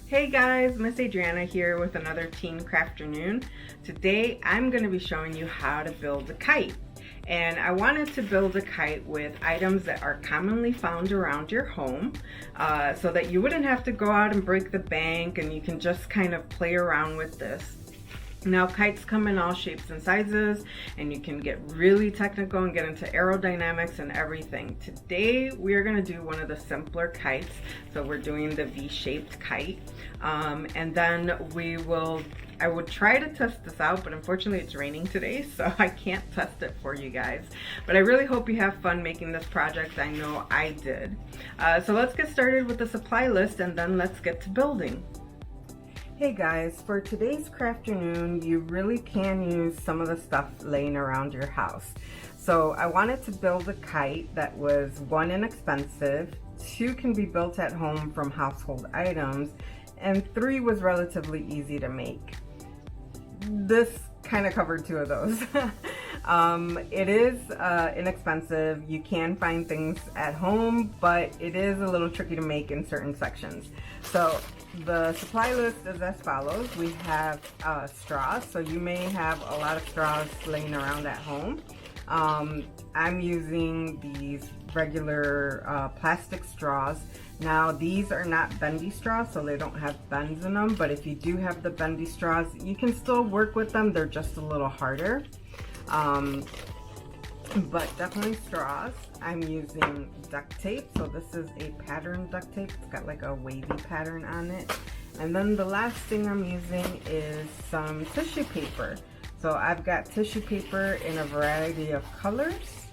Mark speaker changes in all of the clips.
Speaker 1: Hey guys, Miss Adriana here with another Teen Crafternoon. Today I'm going to be showing you how to build a kite. And I wanted to build a kite with items that are commonly found around your home so that you wouldn't have to go out and break the bank, and you can just kind of play around with this. Now, kites come in all shapes and sizes, and you can get really technical and get into aerodynamics and everything. Today, we are going to do one of the simpler kites. So we're doing the V-shaped kite. And then I would try to test this out, but unfortunately it's raining today, so I can't test it for you guys. But I really hope you have fun making this project. I know I did. So let's get started with the supply list, and then let's get to building. Hey guys, for today's Crafternoon, you really can use some of the stuff laying around your house. So I wanted to build a kite that was, one, inexpensive, two, can be built at home from household items, and three, was relatively easy to make. This kind of covered two of those. It is inexpensive. You can find things at home, but it is a little tricky to make in certain sections. So the supply list is as follows. We have straws, so you may have a lot of straws laying around at home. I'm using these regular plastic straws. Now, these are not bendy straws, so they don't have bends in them, but if you do have the bendy straws, you can still work with them. They're just a little harder. But definitely straws. I'm using duct tape, so this is a pattern duct tape. It's got like a wavy pattern on it. And then the last thing I'm using is some tissue paper. So I've got tissue paper in a variety of colors.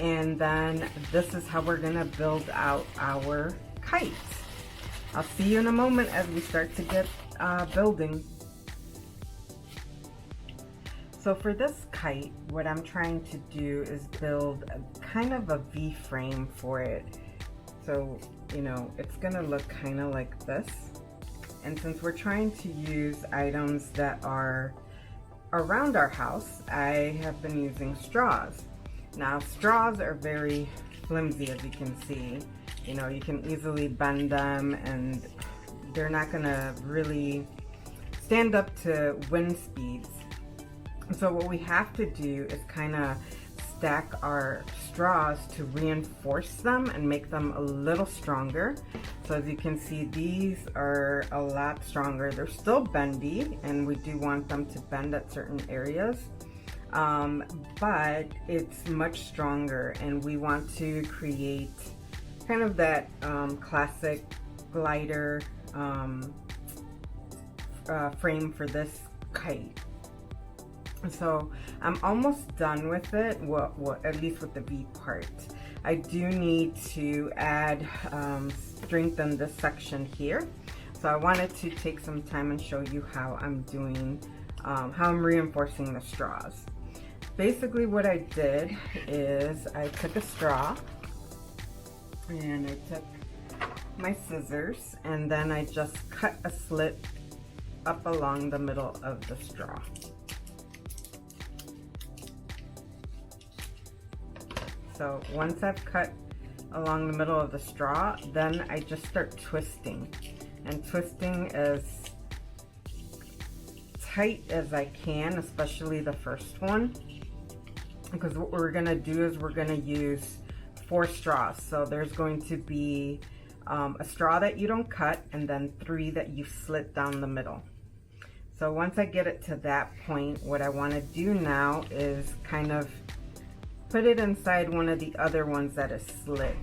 Speaker 1: And then this is how we're gonna build out our kite. I'll see you in a moment as we start to get building. So for this kite, what I'm trying to do is build kind of a V frame for it. So, you know, it's gonna look kind of like this. And since we're trying to use items that are around our house, I have been using straws. Now, straws are very flimsy, as you can see. You know, you can easily bend them, and they're not gonna really stand up to wind speeds. So what we have to do is kind of stack our straws to reinforce them and make them a little stronger. So as you can see, these are a lot stronger. They're still bendy, and we do want them to bend at certain areas. But it's much stronger, and we want to create kind of that classic glider frame for this kite. So I'm almost done with it, well, at least with the V part. I do need to add, strengthen this section here. So I wanted to take some time and show you how I'm doing, how I'm reinforcing the straws. Basically what I did is I took a straw and I took my scissors, and then I just cut a slit up along the middle of the straw. So once I've cut along the middle of the straw, then I just start twisting, and twisting as tight as I can, especially the first one, because what we're gonna do is we're gonna use 4 straws. So there's going to be a straw that you don't cut, and then 3 that you slit down the middle. So once I get it to that point, what I want to do now is kind of put it inside one of the other ones that is slit.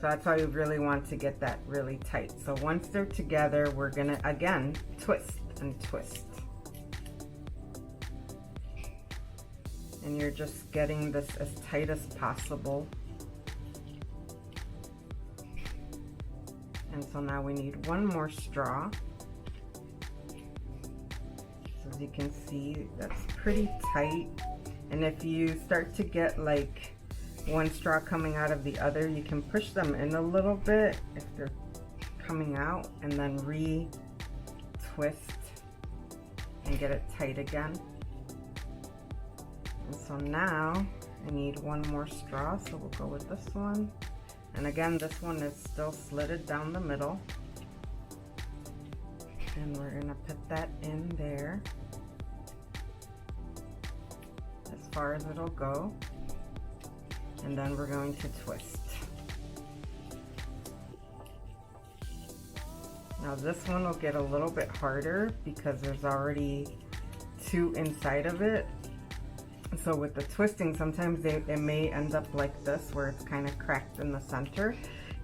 Speaker 1: So that's why we really want to get that really tight. So once they're together, we're gonna again twist and twist. And you're just getting this as tight as possible. And so now we need one more straw. So as you can see, that's pretty tight. And if you start to get like one straw coming out of the other, you can push them in a little bit if they're coming out, and then re-twist and get it tight again. And so now I need one more straw, so we'll go with this one. And again, this one is still slitted down the middle. And we're gonna put that in there as far as it'll go. And then we're going to twist. Now this one will get a little bit harder because there's already two inside of it. So with the twisting, sometimes it may end up like this where it's kind of cracked in the center.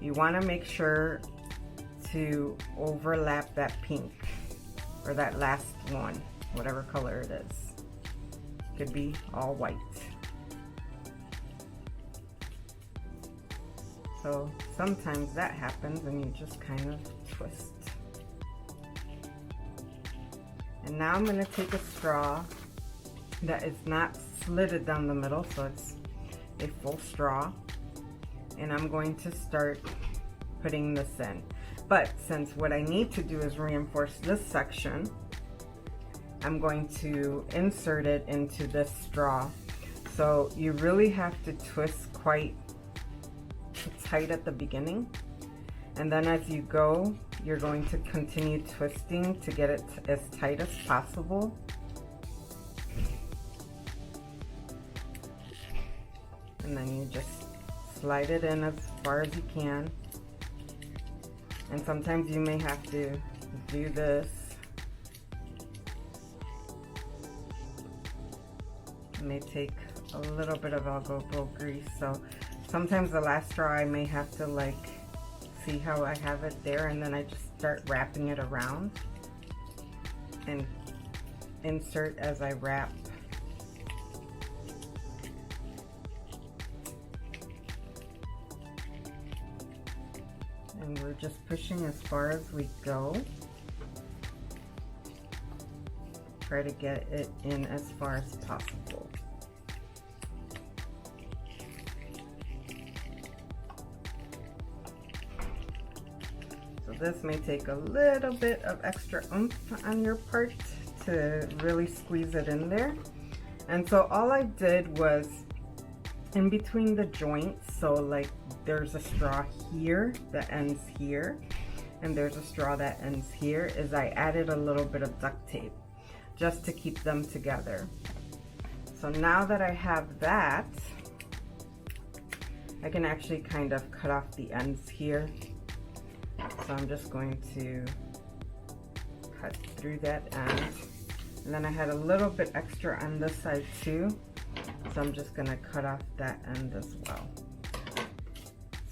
Speaker 1: You want to make sure to overlap that pink or that last one, whatever color it is. Could be all white. So sometimes that happens and you just kind of twist. And now I'm going to take a straw that is not slitted down the middle, so it's a full straw, and I'm going to start putting this in. But since what I need to do is reinforce this section, I'm going to insert it into this straw. So you really have to twist quite tight at the beginning, and then as you go, you're going to continue twisting to get it as tight as possible. And then you just slide it in as far as you can. And sometimes you may have to do this. It may take a little bit of elbow grease. So sometimes the last straw I may have to like see how I have it there, and then I just start wrapping it around and insert as I wrap. And we're just pushing as far as we go. Try to get it in as far as possible. This may take a little bit of extra oomph on your part to really squeeze it in there. And so all I did was in between the joints, so like there's a straw here that ends here, and there's a straw that ends here, is I added a little bit of duct tape just to keep them together. So now that I have that, I can actually kind of cut off the ends here. So I'm just going to cut through that end. And then I had a little bit extra on this side too. So I'm just gonna cut off that end as well.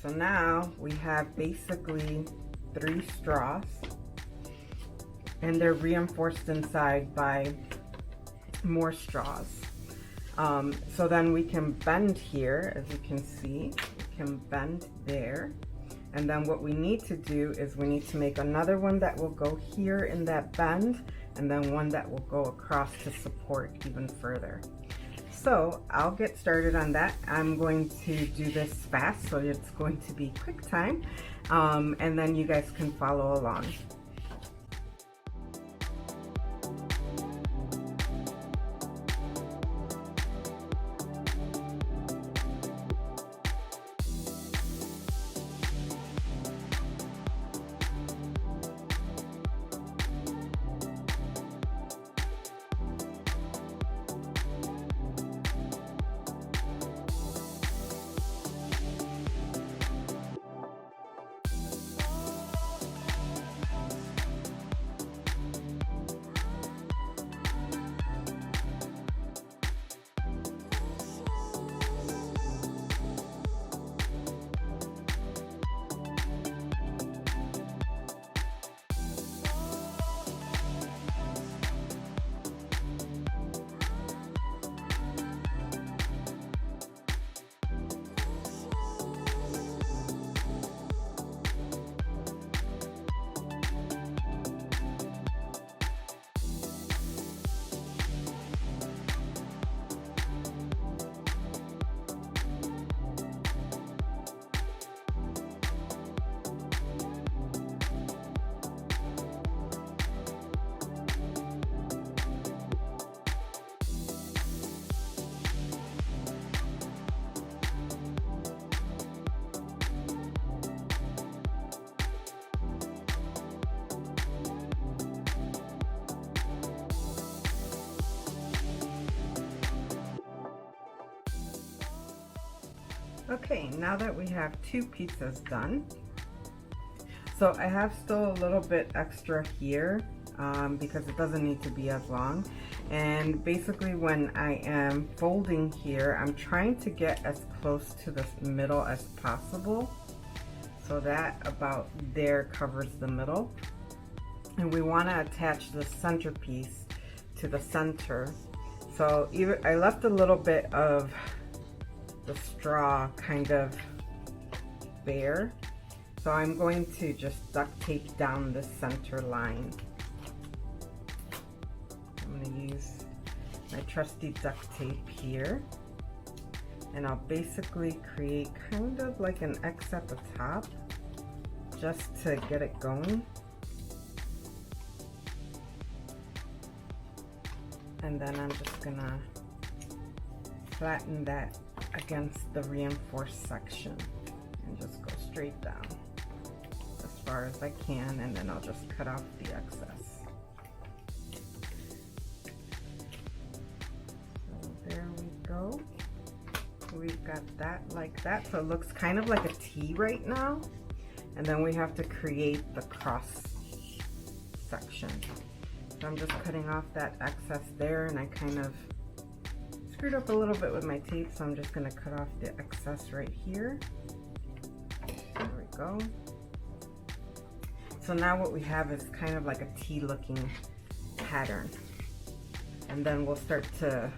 Speaker 1: So now we have basically 3 straws, and they're reinforced inside by more straws. So then we can bend here, as you can see, we can bend there. And then what we need to do is we need to make another one that will go here in that bend, and then one that will go across to support even further. So I'll get started on that. I'm going to do this fast, so it's going to be quick time, and then you guys can follow along. Okay, now that we have 2 pieces done, so I have still a little bit extra here because it doesn't need to be as long. And basically when I am folding here, I'm trying to get as close to the middle as possible. So that about there covers the middle. And we want to attach the centerpiece to the center. So I left a little bit of the straw kind of bare. So I'm going to just duct tape down the center line. I'm going to use my trusty duct tape here. And I'll basically create kind of like an X at the top just to get it going. And then I'm just gonna flatten that against the reinforced section and just go straight down as far as I can, and then I'll just cut off the excess. So there we go. We've got that like that, so it looks kind of like a T right now. And then we have to create the cross section. So I'm just cutting off that excess there, and I kind of screwed up a little bit with my tape, so I'm just gonna cut off the excess right here. There we go. So now what we have is kind of like a T looking pattern. And then we'll start to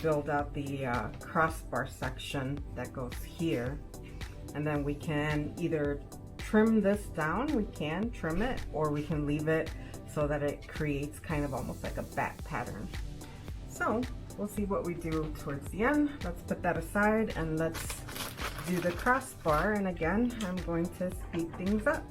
Speaker 1: build out the crossbar section that goes here. And then we can either trim this down, we can trim it, or we can leave it so that it creates kind of almost like a bat pattern. So we'll see what we do towards the end. Let's put that aside and let's do the crossbar. And again, I'm going to speed things up.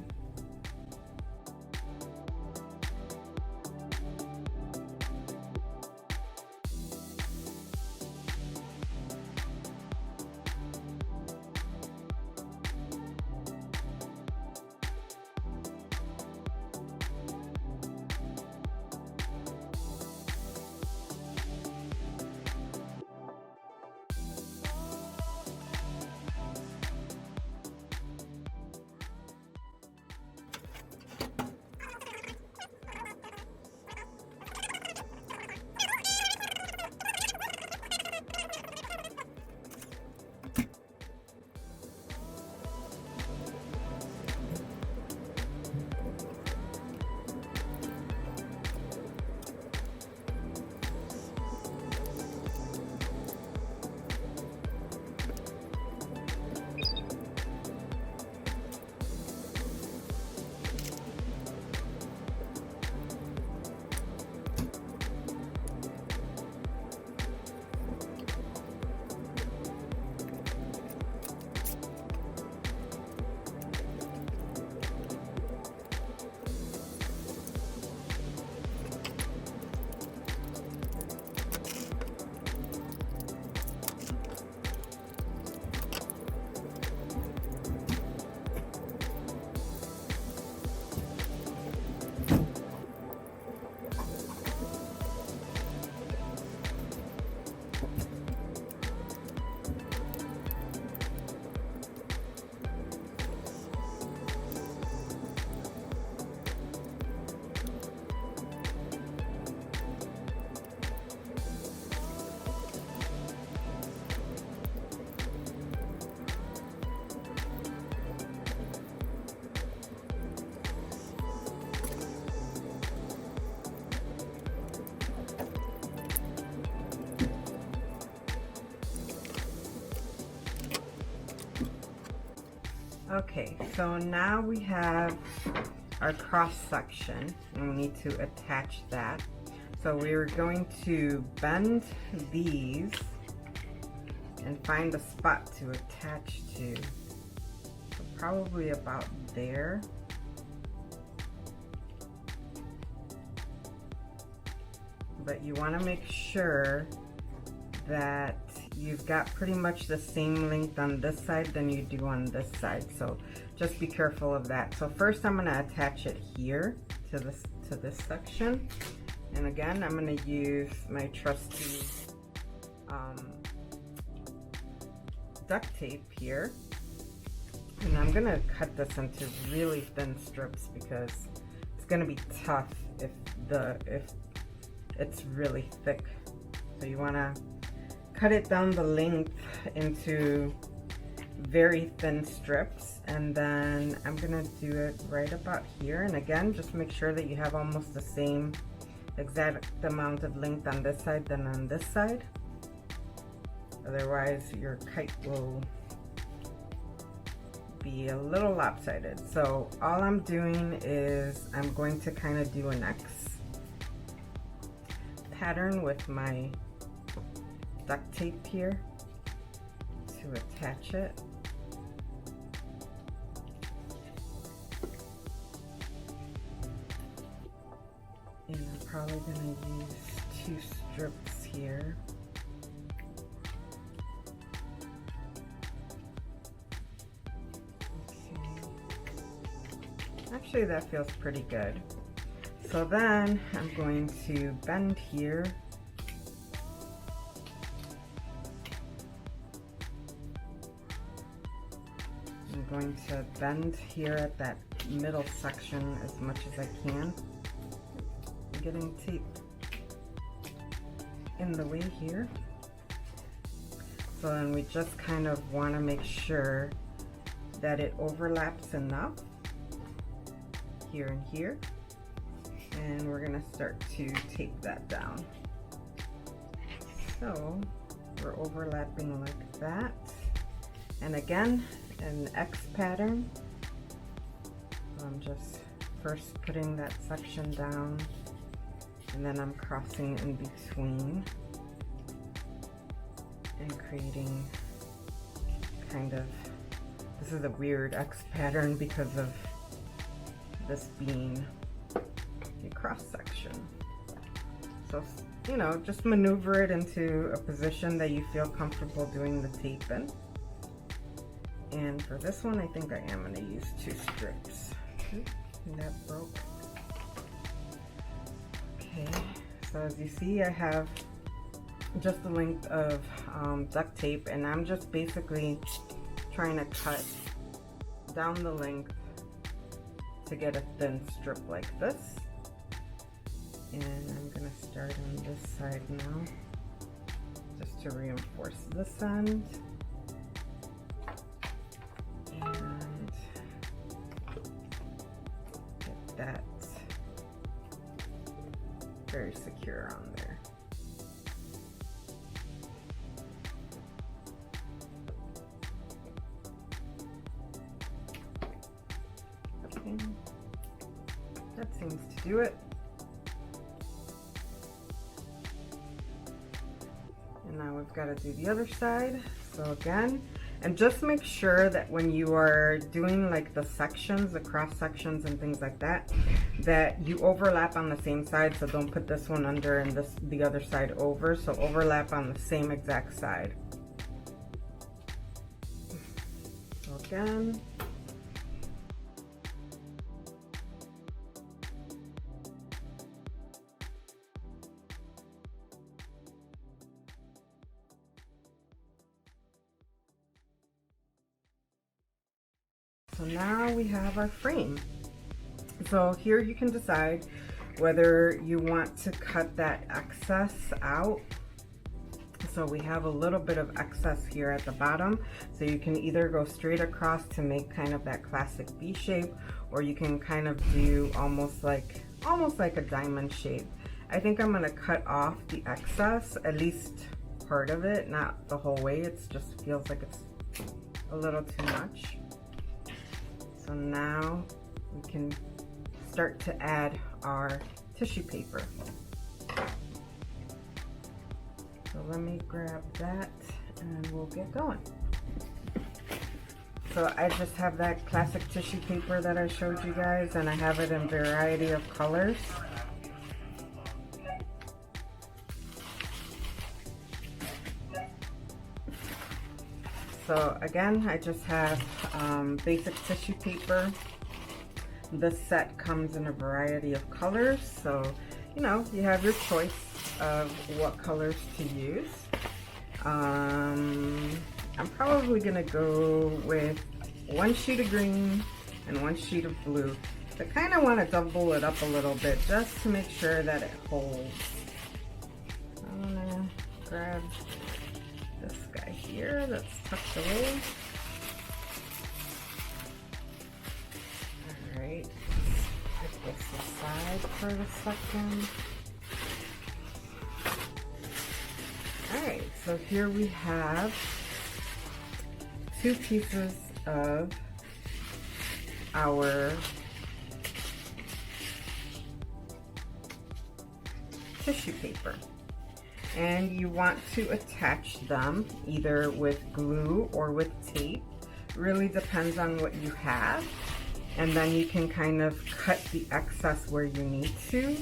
Speaker 1: Okay, so now we have our cross section and we need to attach that. So we're going to bend these and find a spot to attach to. So probably about there. But you want to make sure that you've got pretty much the same length on this side than you do on this side, so just be careful of that. So first I'm going to attach it here to this section, and again I'm going to use my trusty duct tape here, and I'm gonna cut this into really thin strips because it's gonna be tough if it's really thick. So you wanna cut it down the length into very thin strips, and then I'm gonna do it right about here. And again, just make sure that you have almost the same exact amount of length on this side than on this side. Otherwise your kite will be a little lopsided. So all I'm doing is I'm going to kind of do an X pattern with my duct tape here to attach it. And I'm probably going to use 2 strips here. Actually, that feels pretty good. So then I'm going to bend here. I'm going to bend here at that middle section as much as I can. I'm getting tape in the way here. So then we just kind of want to make sure that it overlaps enough here and here, and we're gonna start to tape that down. So we're overlapping like that, and again an X pattern. So I'm just first putting that section down, and then I'm crossing in between and creating kind of, this is a weird X pattern because of this being a cross section. So, you know, just maneuver it into a position that you feel comfortable doing the tape in. And for this one, I think I am going to use 2 strips. And that broke. Okay, so as you see, I have just the length of duct tape, and I'm just basically trying to cut down the length to get a thin strip like this. And I'm going to start on this side now, just to reinforce this end. And get that very secure on there. Okay, that seems to do it. And now we've got to do the other side. So again, and just make sure that when you are doing like the sections, the cross sections and things like that, that you overlap on the same side. So don't put this one under and this the other side over. So overlap on the same exact side. So again, so now we have our frame. So here you can decide whether you want to cut that excess out. So we have a little bit of excess here at the bottom. So you can either go straight across to make kind of that classic V shape, or you can kind of do almost like a diamond shape. I think I'm gonna cut off the excess, at least part of it, not the whole way. It just feels like it's a little too much. So now we can start to add our tissue paper. So let me grab that and we'll get going. So I just have that classic tissue paper that I showed you guys, and I have it in a variety of colors. So again, I just have basic tissue paper. This set comes in a variety of colors, so you know, you have your choice of what colors to use. I'm probably gonna go with 1 sheet of green and 1 sheet of blue. I kind of want to double it up a little bit just to make sure that it holds. I'm gonna grab this guy here that's tucked away. Alright, put this aside for a second. Alright, so here we have 2 pieces of our tissue paper, and you want to attach them either with glue or with tape. Really depends on what you have, and then you can kind of cut the excess where you need to.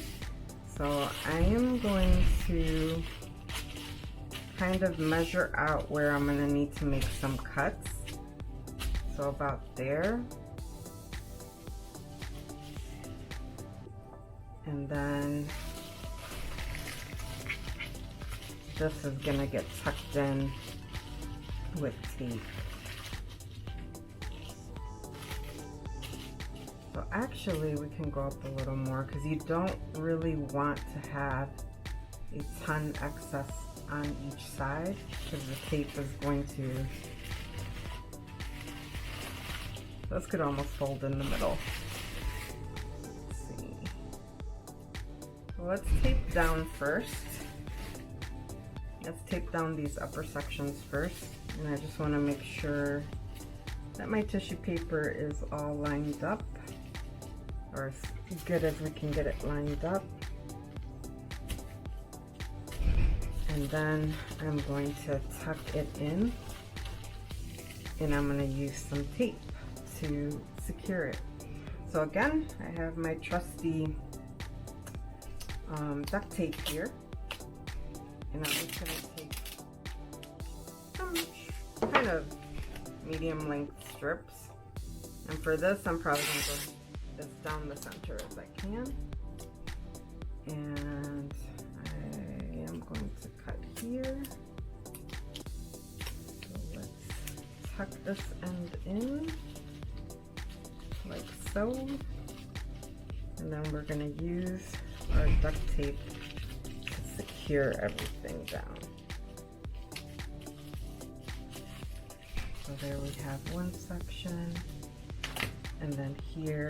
Speaker 1: So I am going to kind of measure out where I'm going to need to make some cuts. So about there. And then this is gonna get tucked in with tape. So actually we can go up a little more because you don't really want to have a ton excess on each side because the tape is going to, this could almost fold in the middle. Let's see. So let's tape down first. Let's tape down these upper sections first, and I just want to make sure that my tissue paper is all lined up, or as good as we can get it lined up. And then I'm going to tuck it in, and I'm going to use some tape to secure it. So again, I have my trusty duct tape here. And I'm just going to take some kind of medium length strips. And for this, I'm probably going to go as down the center as I can. And I am going to cut here. So let's tuck this end in, like so. And then we're going to use our duct tape secure everything down. So there we have one section, and then here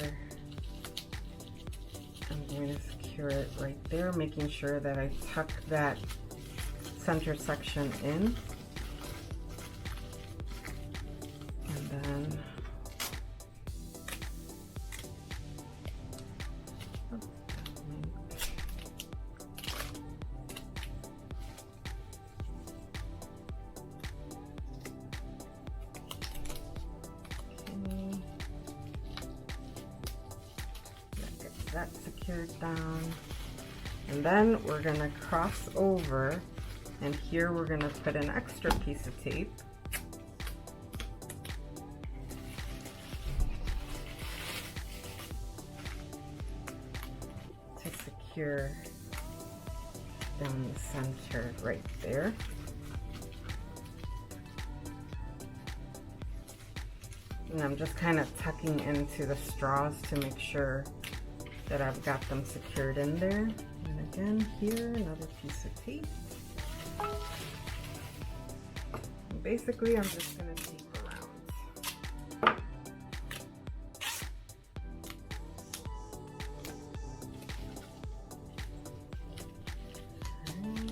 Speaker 1: I'm going to secure it right there, making sure that I tuck that center section in, and then that secured down, and then we're going to cross over, and here we're going to put an extra piece of tape to secure down the center right there. And I'm just kind of tucking into the straws to make sure that I've got them secured in there. And again, here, another piece of tape. And basically, I'm just going to tape around. And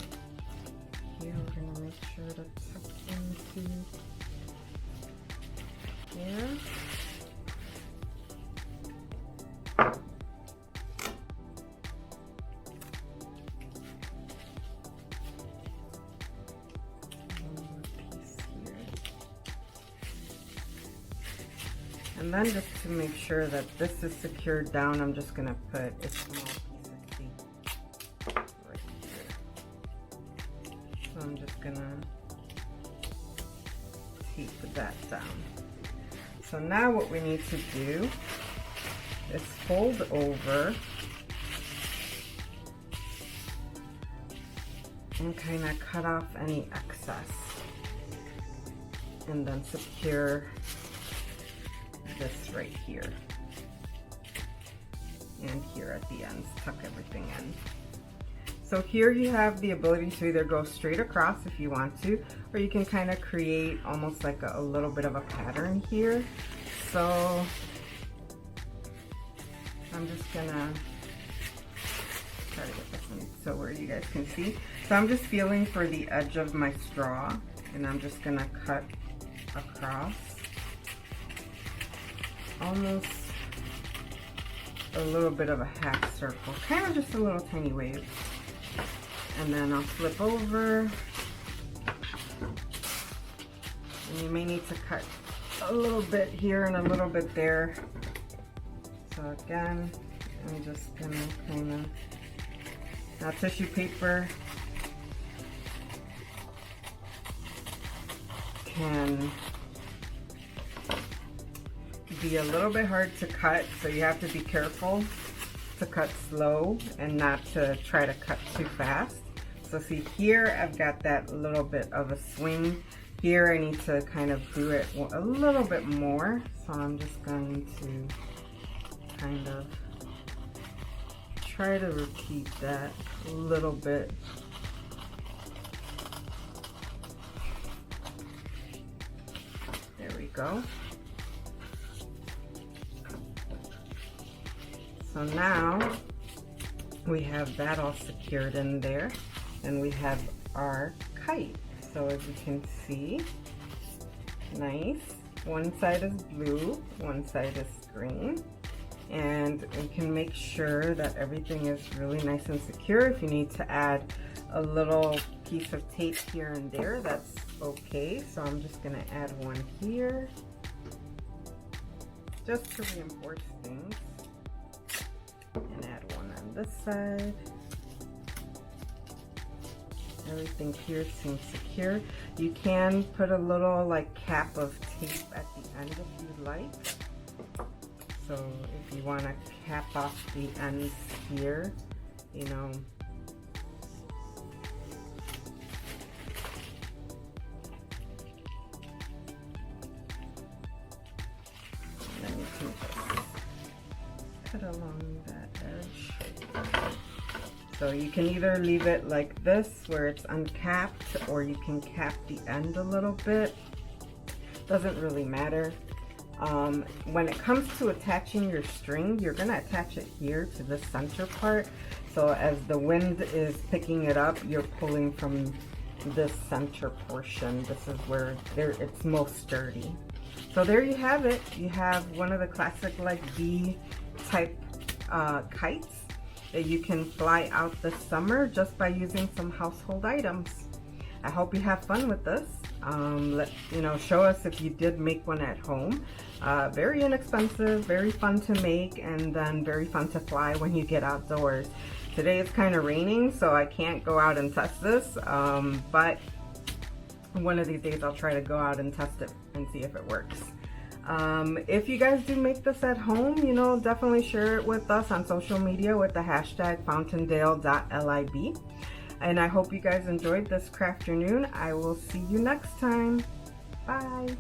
Speaker 1: here, we're going to make sure to tuck into here. And then just to make sure that this is secured down, I'm just going to put a small piece of tape right here. So I'm just going to tape that down. So now what we need to do is fold over and kind of cut off any excess. and then secure this right here. And here at the ends, tuck everything in. So here you have the ability to either go straight across if you want to, or you can kind of create almost like a little bit of a pattern here. So I'm just gonna try to get this one so where you guys can see. So I'm just feeling for the edge of my straw, and I'm just gonna cut across almost a little bit of a half circle, kind of just a little tiny wave. And then I'll flip over, and you may need to cut a little bit here and a little bit there. So again, I'm just gonna kind of, now tissue paper can be a little bit hard to cut, so you have to be careful to cut slow and not to try to cut too fast. So see here, I've got that little bit of a swing. Here I need to kind of do it a little bit more. So I'm just going to kind of try to repeat that a little bit. There we go. So now we have that all secured in there, and we have our kite. So as you can see, nice. One side is blue, one side is green. And we can make sure that everything is really nice and secure. If you need to add a little piece of tape here and there, that's okay. So I'm just gonna add one here, just to reinforce things. And add one on this side. Everything here seems secure. You can put a little like cap of tape at the end if you'd like. So if you want to cap off the ends here, you know, and then you can just cut along that edge. So you can either leave it like this where it's uncapped, or you can cap the end a little bit. Doesn't really matter. When it comes to attaching your string, you're gonna attach it here to the center part. So as the wind is picking it up, you're pulling from this center portion. This is where it's most sturdy. So there you have it. You have one of the classic like bee type kites that you can fly out this summer just by using some household items. I hope you have fun with this. Show us if you did make one at home. Very inexpensive, very fun to make, and then very fun to fly when you get outdoors. Today it's kind of raining, so I can't go out and test this, but one of these days I'll try to go out and test it and see if it works. If you guys do make this at home, definitely share it with us on social media with the hashtag fountaindale.lib. And I hope you guys enjoyed this Crafternoon. I will see you next time. Bye.